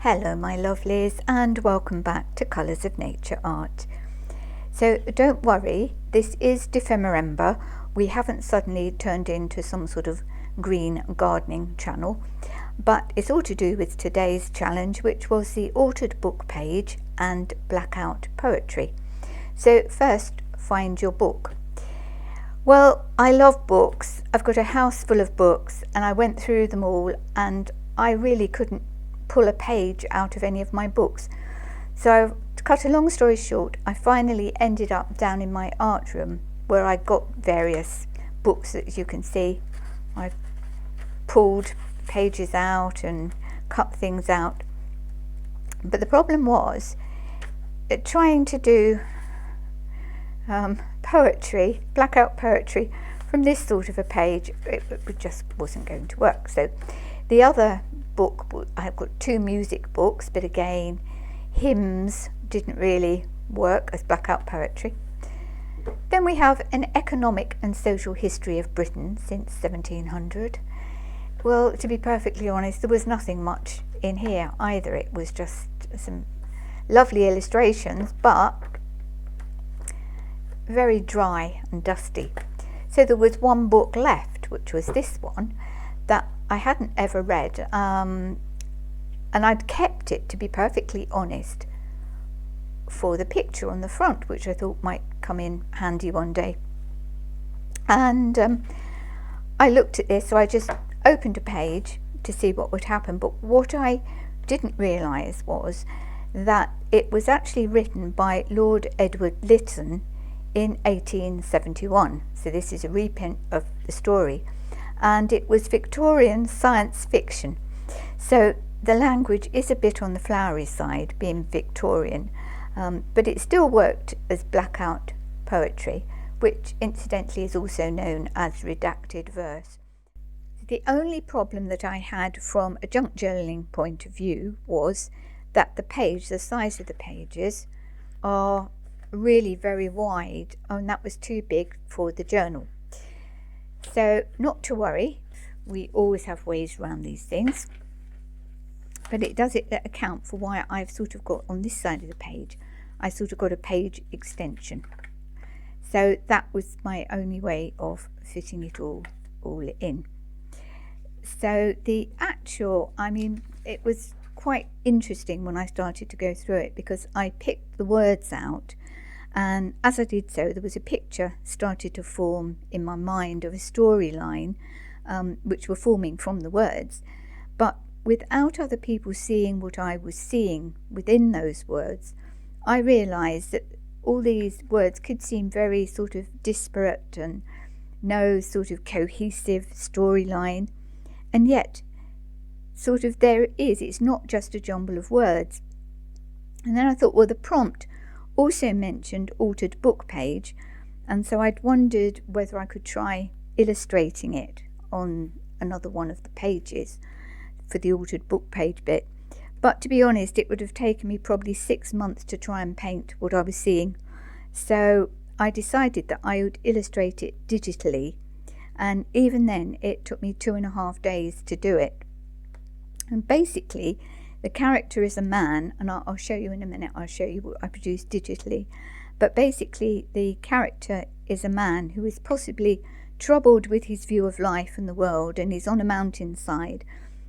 Hello my lovelies, and welcome back to Colours of Nature Art. So don't worry, this is Dephemerember. We haven't suddenly turned into some sort of green gardening channel, but it's all to do with today's challenge, which was the altered book page and blackout poetry. So first, find your book. Well, I love books. I've got a house full of books and I went through them all and I really couldn't pull a page out of any of my books. So to cut a long story short, I finally ended up down in my art room where I got various books. As you can see, I've pulled pages out and cut things out. But the problem was trying to do poetry, blackout poetry from this sort of a page, it just wasn't going to work. So the other book, I've got two music books, but again, hymns didn't really work as blackout poetry. Then we have an economic and social history of Britain since 1700. Well, to be perfectly honest, there was nothing much in here either. It was just some lovely illustrations, but very dry and dusty. So there was one book left, which was this one, that I hadn't ever read, and I'd kept it, to be perfectly honest, for the picture on the front, which I thought might come in handy one day. And I looked at this, so I just opened a page to see what would happen. But what I didn't realise was that it was actually written by Lord Edward Lytton in 1871. So this is a reprint of the story, and it was Victorian science fiction. So the language is a bit on the flowery side, being Victorian, but it still worked as blackout poetry, which incidentally is also known as redacted verse. The only problem that I had from a junk journaling point of view was that the size of the pages are really very wide, and that was too big for the journal. So not to worry, we always have ways around these things, but it does account for why I've sort of got on this side of the page, I sort of got a page extension. So that was my only way of fitting it all in. So the actual, it was quite interesting when I started to go through it, because I picked the words out, and as I did so, there was a picture started to form in my mind of a storyline, which were forming from the words, but without other people seeing what I was seeing within those words, I realised that all these words could seem very sort of disparate and no sort of cohesive storyline, and yet sort of it's not just a jumble of words. And then I thought, well, the prompt also mentioned altered book page, and so I'd wondered whether I could try illustrating it on another one of the pages for the altered book page bit. But to be honest, it would have taken me probably 6 months to try and paint what I was seeing. So I decided that I would illustrate it digitally, and even then it took me 2.5 days to do it. And basically the character is a man, and I'll show you in a minute, I'll show you what I produced digitally. But basically the character is a man who is possibly troubled with his view of life and the world, and he's on a mountainside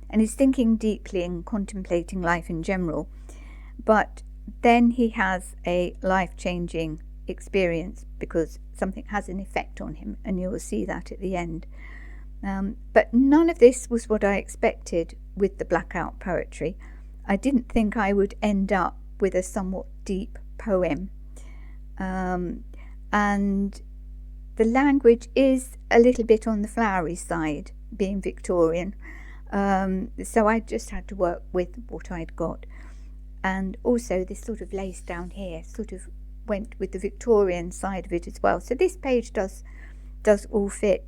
and he's thinking deeply and contemplating life in general. But then he has a life-changing experience because something has an effect on him, and you'll see that at the end. But none of this was what I expected with the blackout poetry. I didn't think I would end up with a somewhat deep poem, and the language is a little bit on the flowery side, being Victorian, so I just had to work with what I'd got. And also this sort of lace down here sort of went with the Victorian side of it as well, so this page does all fit.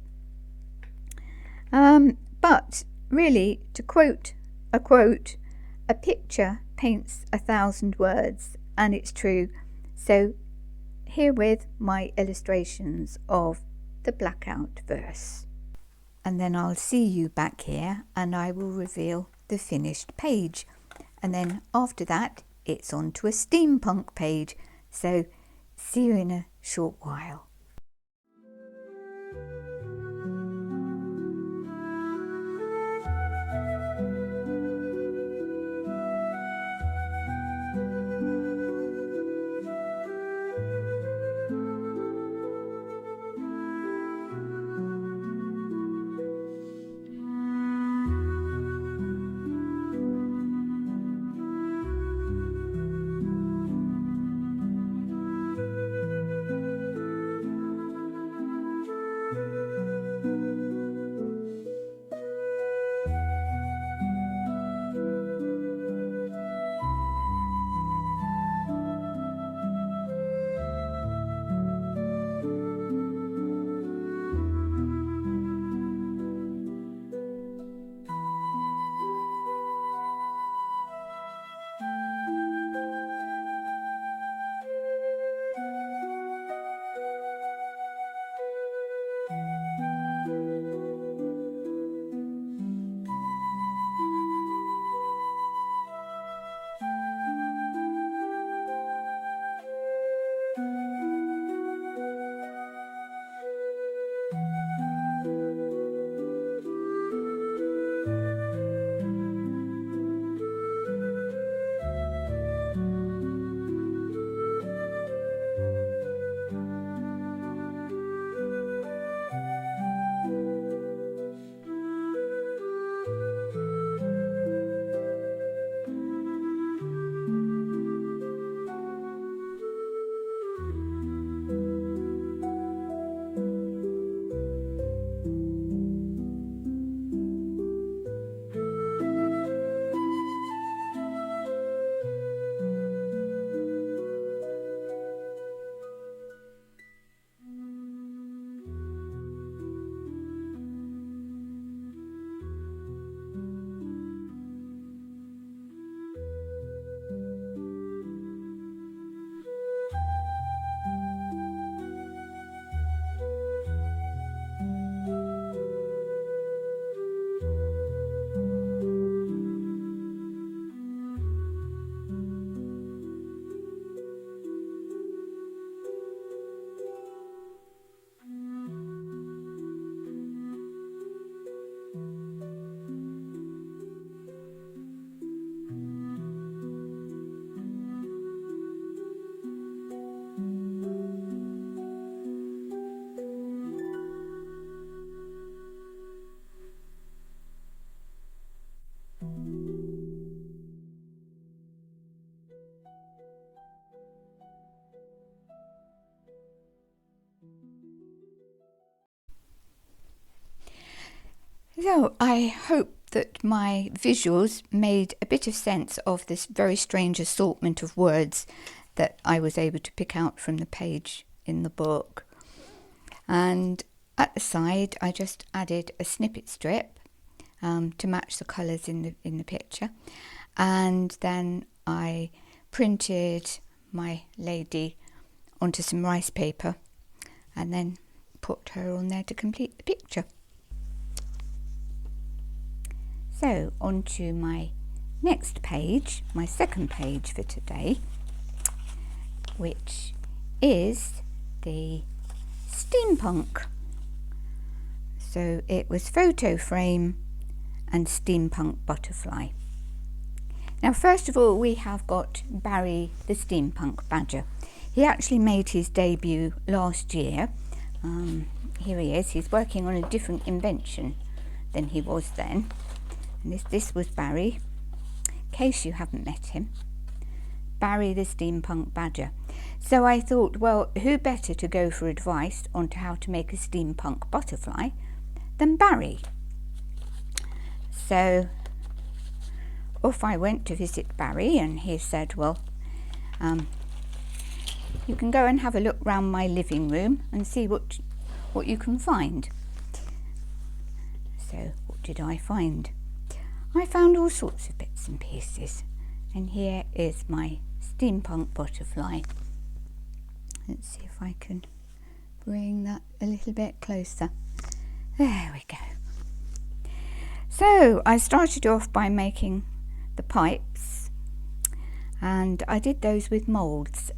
But really, to quote a quote, a picture paints 1,000 words, and it's true. So herewith my illustrations of the blackout verse. And then I'll see you back here and I will reveal the finished page. and then after that it's on to a steampunk page. So see you in a short while. So I hope that my visuals made a bit of sense of this very strange assortment of words that I was able to pick out from the page in the book. And at the side I just added a snippet strip to match the colours in the picture, and then I printed my lady onto some rice paper and then put her on there to complete the picture. So on to my next page, my second page for today, which is the steampunk. So it was photo frame and steampunk butterfly. Now first of all we have got Barry the steampunk badger. He actually made his debut last year. Here he is. He's working on a different invention than he was then. And this was Barry, in case you haven't met him. Barry the steampunk badger. So I thought, well, who better to go for advice on how to make a steampunk butterfly than Barry? So off I went to visit Barry, and he said, well, you can go and have a look round my living room and see what you can find. So what did I find? I found all sorts of bits and pieces, and here is my steampunk butterfly. Let's see if I can bring that a little bit closer. There we go. So I started off by making the pipes and I did those with moulds,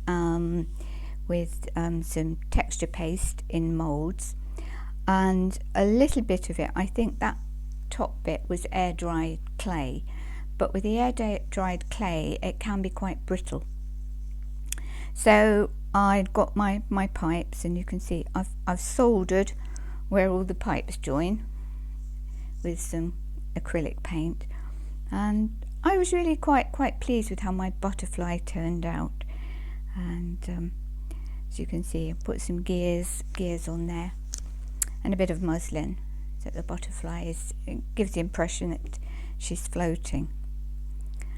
with some texture paste in moulds, and a little bit of it, I think that top bit was air dried clay, but with the air dried clay it can be quite brittle. So I'd got my pipes, and you can see I've soldered where all the pipes join with some acrylic paint, and I was really quite pleased with how my butterfly turned out. And as you can see, I put some gears on there and a bit of muslin, so the butterfly gives the impression that she's floating.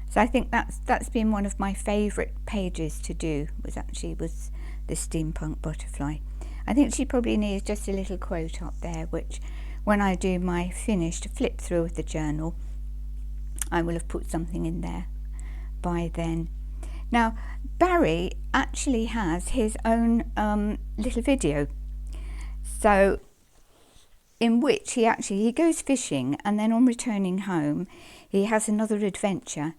So I think that's been one of my favourite pages to do, was the steampunk butterfly. I think she probably needs just a little quote up there, which when I do my finished flip through of the journal, I will have put something in there by then. Now, Barry actually has his own little video, so in which he goes fishing, and then on returning home he has another adventure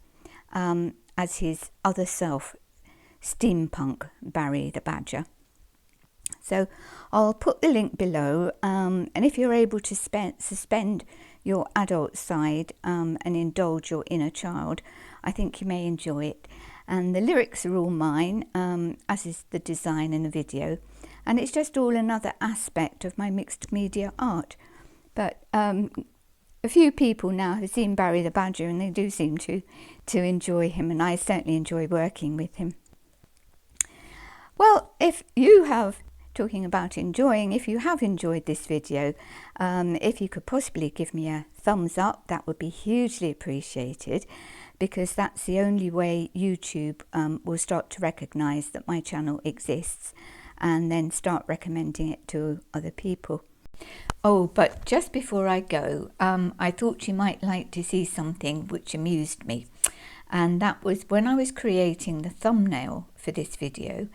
as his other self, Steampunk Barry the Badger. So I'll put the link below, and if you're able to suspend your adult side and indulge your inner child, I think you may enjoy it. And the lyrics are all mine, as is the design and the video, and it's just all another aspect of my mixed media art. But a few people now have seen Barry the Badger, and they do seem to enjoy him, and I certainly enjoy working with him. Well, if you have enjoyed this video, if you could possibly give me a thumbs up, that would be hugely appreciated, because that's the only way YouTube will start to recognise that my channel exists, and then start recommending it to other people. Oh, but just before I go, I thought you might like to see something which amused me, and that was when I was creating the thumbnail for this video,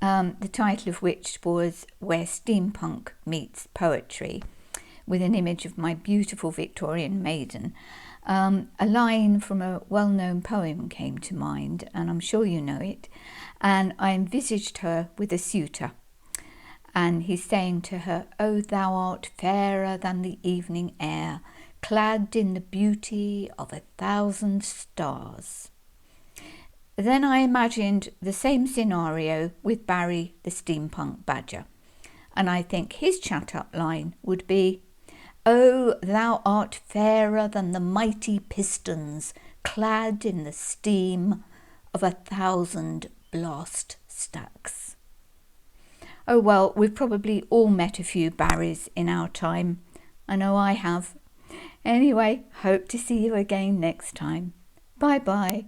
the title of which was Where Steampunk Meets Poetry, with an image of my beautiful Victorian maiden. A line from a well-known poem came to mind, and I'm sure you know it, and I envisaged her with a suitor, and he's saying to her, "Oh, thou art fairer than the evening air, clad in the beauty of 1,000 stars." Then I imagined the same scenario with Barry the Steampunk Badger, and I think his chat-up line would be, "Oh, thou art fairer than the mighty pistons, clad in the steam of 1,000 blast stacks." Oh well, we've probably all met a few Barrys in our time. I know I have. Anyway, hope to see you again next time. Bye bye.